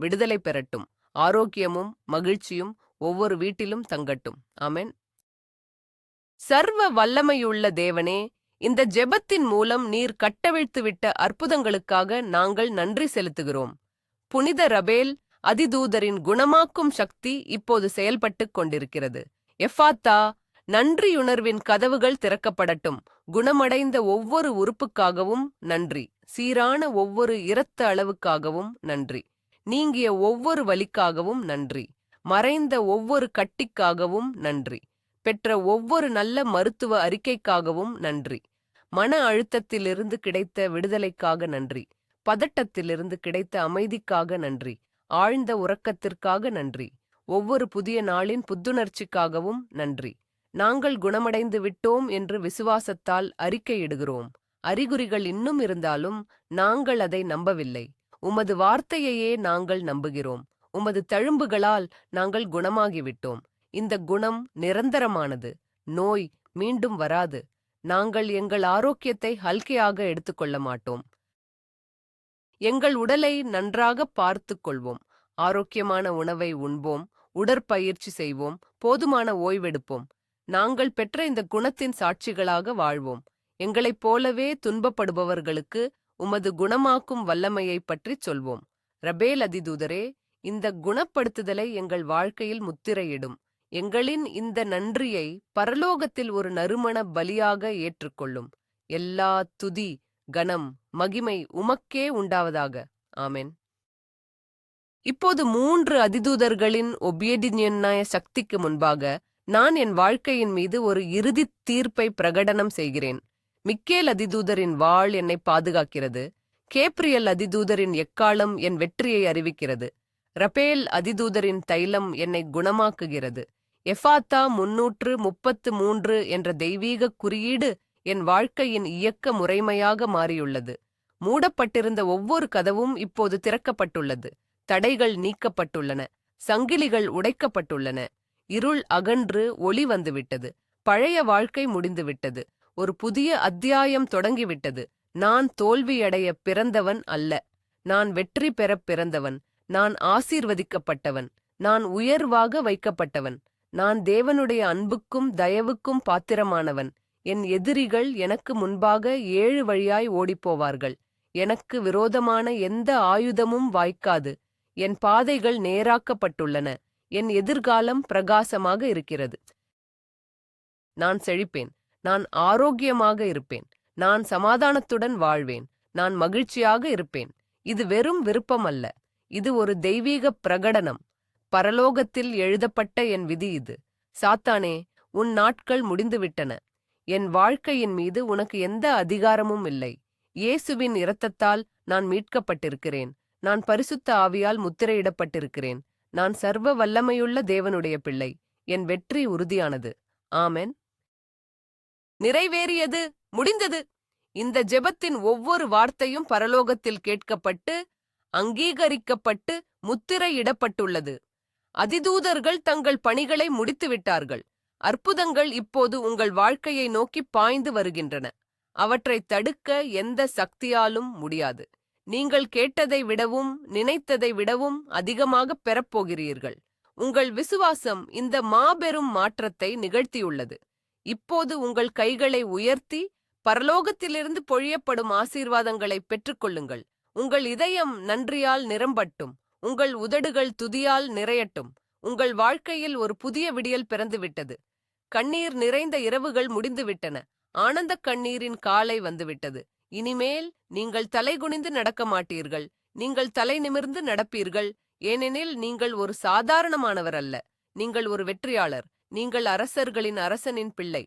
விடுதலை பெறட்டும். ஆரோக்கியமும் மகிழ்ச்சியும் ஒவ்வொரு வீட்டிலும் தங்கட்டும். ஆமென். சர்வ வல்லமையுள்ள தேவனே, இந்த ஜெபத்தின் மூலம் நீர் கட்டவிழ்த்துவிட்ட அற்புதங்களுக்காக நாங்கள் நன்றி செலுத்துகிறோம். புனித ரபேல் அதிதூதரின் குணமாக்கும் சக்தி இப்போது செயல்பட்டுக் கொண்டிருக்கிறது. எஃபாத்தா, நன்றியுணர்வின் கதவுகள் திறக்கப்படட்டும். குணமடைந்த ஒவ்வொரு உறுப்புக்காகவும் நன்றி. சீரான ஒவ்வொரு இரத்த அளவுக்காகவும் நன்றி. நீங்கிய ஒவ்வொரு வலிக்காகவும் நன்றி. மறைந்த ஒவ்வொரு கட்டிக்காகவும் நன்றி. பெற்ற ஒவ்வொரு நல்ல மருத்துவ அறிக்கைக்காகவும் நன்றி. மன அழுத்தத்திலிருந்து கிடைத்த விடுதலைக்காக நன்றி. பதட்டத்திலிருந்து கிடைத்த அமைதிக்காக நன்றி. ஆழ்ந்த உறக்கத்திற்காக நன்றி. ஒவ்வொரு புதிய நாளின் புத்துணர்ச்சிக்காகவும் நன்றி. நாங்கள் குணமடைந்து விட்டோம் என்று விசுவாசத்தால் அறிக்கையிடுகிறோம். அறிகுறிகள் இன்னும் இருந்தாலும் நாங்கள் அதை நம்பவில்லை. உமது வார்த்தையையே நாங்கள் நம்புகிறோம். உமது தழும்புகளால் நாங்கள் குணமாகிவிட்டோம். இந்த குணம் நிரந்தரமானது. நோய் மீண்டும் வராது. நாங்கள் எங்கள் ஆரோக்கியத்தை ஹல்கையாக எடுத்துக்கொள்ள மாட்டோம். எங்கள் உடலை நன்றாக பார்த்துக் கொள்வோம். ஆரோக்கியமான உணவை உண்போம். உடற்பயிற்சி செய்வோம். போதுமான ஓய்வெடுப்போம். நாங்கள் பெற்ற இந்த குணத்தின் சாட்சிகளாக வாழ்வோம். எங்களைப் போலவே துன்பப்படுபவர்களுக்கு உமது குணமாக்கும் வல்லமையைப் பற்றிச் சொல்வோம். ரபேல் அதிதூதரே, இந்த குணப்படுத்துதலை எங்கள் வாழ்க்கையில் முத்திரையிடும். எங்களின் இந்த நன்றியை பரலோகத்தில் ஒரு நறுமண பலியாக ஏற்றுக்கொள்ளும். எல்லா துதி, கனம், மகிமை உமக்கே உண்டாவதாக. ஆமென். இப்போது 3 அதிதூதர்களின் ஒபியடியன்னாய சக்திக்கு முன்பாக நான் என் வாழ்க்கையின் மீது ஒரு இறுதித் தீர்ப்பை பிரகடனம் செய்கிறேன். மிக்கேல் அதிதூதரின் வாள் என்னை பாதுகாக்கிறது. கேப்ரியல் அதிதூதரின் எக்காளம் என் வெற்றியை அறிவிக்கிறது. ரபேல் அதிதூதரின் தைலம் என்னை குணமாக்குகிறது. எஃபாத்தா 333 என்ற தெய்வீக குறியீடு என் வாழ்க்கையின் இயக்க முறைமையாக மாறியுள்ளது. மூடப்பட்டிருந்த ஒவ்வொரு கதவும் இப்போது திறக்கப்பட்டுள்ளது. தடைகள் நீக்கப்பட்டுள்ளன. சங்கிலிகள் உடைக்கப்பட்டுள்ளன. இருள் அகன்று ஒளி வந்துவிட்டது. பழைய வாழ்க்கை முடிந்துவிட்டது. ஒரு புதிய அத்தியாயம் தொடங்கிவிட்டது. நான் தோல்வியடைய பிறந்தவன் அல்ல. நான் வெற்றி பெறப் பிறந்தவன். நான் ஆசீர்வதிக்கப்பட்டவன். நான் உயர்வாக வைக்கப்பட்டவன். நான் தேவனுடைய அன்புக்கும் தயவுக்கும் பாத்திரமானவன். என் எதிரிகள் எனக்கு முன்பாக 7 வழியாய் ஓடிப்போவார்கள். எனக்கு விரோதமான எந்த ஆயுதமும் வாய்க்காது. என் பாதைகள் நேராக்கப்பட்டுள்ளன. என் எதிர்காலம் பிரகாசமாக இருக்கிறது. நான் செழிப்பேன். நான் ஆரோக்கியமாக இருப்பேன். நான் சமாதானத்துடன் வாழ்வேன். நான் மகிழ்ச்சியாக இருப்பேன். இது வெறும் விருப்பம் அல்ல, இது ஒரு தெய்வீக பிரகடனம். பரலோகத்தில் எழுதப்பட்ட என் விதி இது. சாத்தானே, உன் நாட்கள் முடிந்துவிட்டன. என் வாழ்க்கையின் மீது உனக்கு எந்த அதிகாரமும் இல்லை. இயேசுவின் இரத்தத்தால் நான் மீட்கப்பட்டிருக்கிறேன். நான் பரிசுத்த ஆவியால் முத்திரையிடப்பட்டிருக்கிறேன். நான் சர்வ வல்லமையுள்ள தேவனுடைய பிள்ளை. என் வெற்றி உறுதியானது. ஆமென். நிறைவேறியது, முடிந்தது. இந்த ஜெபத்தின் ஒவ்வொரு வார்த்தையும் பரலோகத்தில் கேட்கப்பட்டு, அங்கீகரிக்கப்பட்டு, முத்திரையிடப்பட்டுள்ளது. அதிதூதர்கள் தங்கள் பணிகளை முடித்துவிட்டார்கள். அற்புதங்கள் இப்போது உங்கள் வாழ்க்கையை நோக்கி பாய்ந்து வருகின்றன. அவற்றை தடுக்க எந்த சக்தியாலும் முடியாது. நீங்கள் கேட்டதை விடவும் நினைத்ததை விடவும் அதிகமாக பெறப்போகிறீர்கள். உங்கள் விசுவாசம் இந்த மாபெரும் மாற்றத்தை நிகழ்த்தியுள்ளது. இப்போது உங்கள் கைகளை உயர்த்தி பரலோகத்திலிருந்து பொழியப்படும் ஆசீர்வாதங்களை பெற்றுக்கொள்ளுங்கள். உங்கள் இதயம் நன்றியால் நிரம்பட்டும். உங்கள் உதடுகள் துதியால் நிறையட்டும். உங்கள் வாழ்க்கையில் ஒரு புதிய விடியல் பிறந்துவிட்டது. கண்ணீர் நிறைந்த இரவுகள் முடிந்துவிட்டன. ஆனந்த கண்ணீரின் காலை வந்துவிட்டது. இனிமேல் நீங்கள் தலைகுனிந்து நடக்க மாட்டீர்கள். நீங்கள் தலை நிமிர்ந்து நடப்பீர்கள். ஏனெனில் நீங்கள் ஒரு சாதாரணமானவர் அல்ல. நீங்கள் ஒரு வெற்றியாளர். நீங்கள் அரசர்களின் அரசனின் பிள்ளை.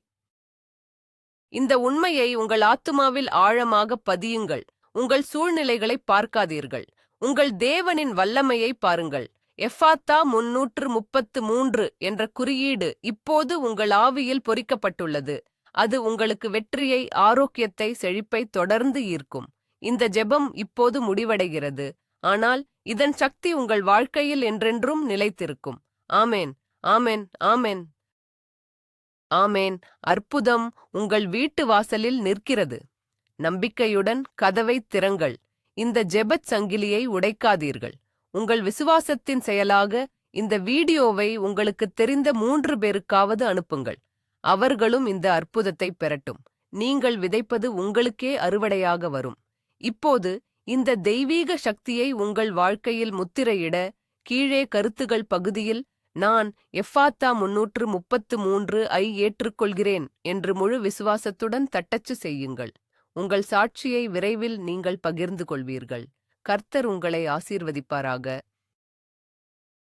இந்த உண்மையை உங்கள் ஆத்துமாவில் ஆழமாக பதியுங்கள். உங்கள் சூழ்நிலைகளை பார்க்காதீர்கள். உங்கள் தேவனின் வல்லமையை பாருங்கள். எஃபாத்தா 333 என்ற குறியீடு இப்போது உங்கள் ஆவியில் பொறிக்கப்பட்டுள்ளது. அது உங்களுக்கு வெற்றியை, ஆரோக்கியத்தை, செழிப்பை தொடர்ந்து ஈர்க்கும். இந்த ஜெபம் இப்போது முடிவடைகிறது. ஆனால் இதன் சக்தி உங்கள் வாழ்க்கையில் என்றென்றும் நிலைத்திருக்கும். ஆமேன், ஆமேன், ஆமேன், ஆமேன். அற்புதம் உங்கள் வீட்டு வாசலில் நிற்கிறது. நம்பிக்கையுடன் கதவைத் திறங்கள். இந்த ஜெபச் சங்கிலியை உடைக்காதீர்கள். உங்கள் விசுவாசத்தின் செயலாக இந்த வீடியோவை உங்களுக்கு தெரிந்த 3 பேருக்காவது அனுப்புங்கள். அவர்களும் இந்த அற்புதத்தை பெறட்டும். நீங்கள் விதைப்பது உங்களுக்கே அறுவடையாக வரும். இப்போது இந்த தெய்வீக சக்தியை உங்கள் வாழ்க்கையில் முத்திரையிட கீழே கருத்துகள் பகுதியில் நான் எஃபாத்தா 333 ஐ ஏற்றுக்கொள்கிறேன் என்று முழு விசுவாசத்துடன் தட்டச்சு செய்யுங்கள். உங்கள் சாட்சியை விரைவில் நீங்கள் பகிர்ந்து கொள்வீர்கள். கர்த்தர் உங்களை ஆசீர்வதிப்பாராக.